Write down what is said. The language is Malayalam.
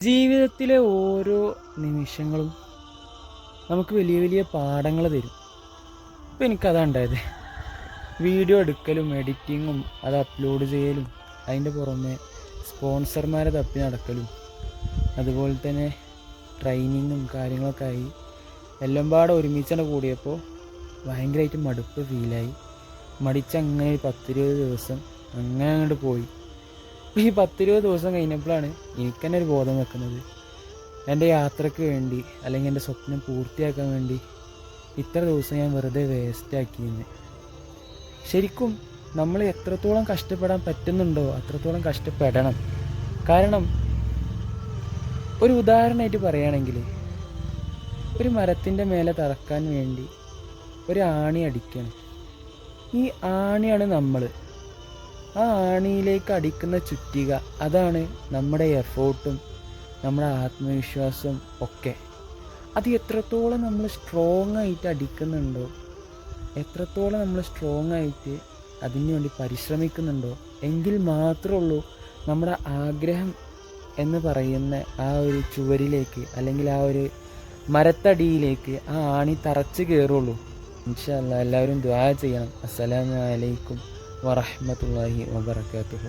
ജീവിതത്തിലെ ഓരോ നിമിഷങ്ങളും നമുക്ക് വലിയ വലിയ പാഠങ്ങൾ തരും. ഇപ്പോൾ എനിക്കതാണ് ഉണ്ടായത്. വീഡിയോ എടുക്കലും എഡിറ്റിങ്ങും അത് അപ്ലോഡ് ചെയ്യലും അതിൻ്റെ പുറമെ സ്പോൺസർമാരെ തപ്പി നടക്കലും അതുപോലെ തന്നെ ട്രെയിനിങ്ങും കാര്യങ്ങളൊക്കെ ആയി എല്ലാം പാടെ ഒരുമിച്ചാണ് കൂടിയപ്പോൾ ഭയങ്കരമായിട്ട് മടുപ്പ് ഫീലായി. മടിച്ചങ്ങനെ 10-20 ദിവസം അങ്ങനെ അങ്ങോട്ട് പോയി. ഈ 10-20 ദിവസം കഴിഞ്ഞപ്പോഴാണ് എനിക്ക് തന്നെ ഒരു ബോധം വെക്കുന്നത്, എൻ്റെ യാത്രയ്ക്ക് വേണ്ടി അല്ലെങ്കിൽ എൻ്റെ സ്വപ്നം പൂർത്തിയാക്കാൻ വേണ്ടി ഇത്ര ദിവസം ഞാൻ വെറുതെ വേസ്റ്റാക്കിയെന്ന്. ശരിക്കും നമ്മൾ എത്രത്തോളം കഷ്ടപ്പെടാൻ പറ്റുന്നുണ്ടോ അത്രത്തോളം കഷ്ടപ്പെടണം. കാരണം ഒരു ഉദാഹരണമായിട്ട് പറയുകയാണെങ്കിൽ, ഒരു മരത്തിൻ്റെ മേലെ തറക്കാൻ വേണ്ടി ഒരു ആണി അടിക്കണം. ഈ ആണിയാണ് നമ്മൾ. ആ ആണിയിലേക്ക് അടിക്കുന്ന ചുറ്റിക, അതാണ് നമ്മുടെ എഫേർട്ടും നമ്മുടെ ആത്മവിശ്വാസവും ഒക്കെ. അത് എത്രത്തോളം നമ്മൾ സ്ട്രോങ് ആയിട്ട് അടിക്കുന്നുണ്ടോ, എത്രത്തോളം നമ്മൾ സ്ട്രോങ് ആയിട്ട് അതിനു വേണ്ടി പരിശ്രമിക്കുന്നുണ്ടോ, എങ്കിൽ മാത്രമേ ഉള്ളൂ നമ്മുടെ ആഗ്രഹം എന്ന് പറയുന്ന ആ ഒരു ചുവരിലേക്ക് അല്ലെങ്കിൽ ആ ഒരു മരത്തടിയിലേക്ക് ആ ആണി തറച്ച് കയറുള്ളൂ. ഇൻഷാ അല്ലാഹ് എല്ലാവരും ദുആ ചെയ്യണം. അസ്സലാമു അലൈക്കും വറഹ്മത്തുള്ളാഹി വബറകാതുഹു.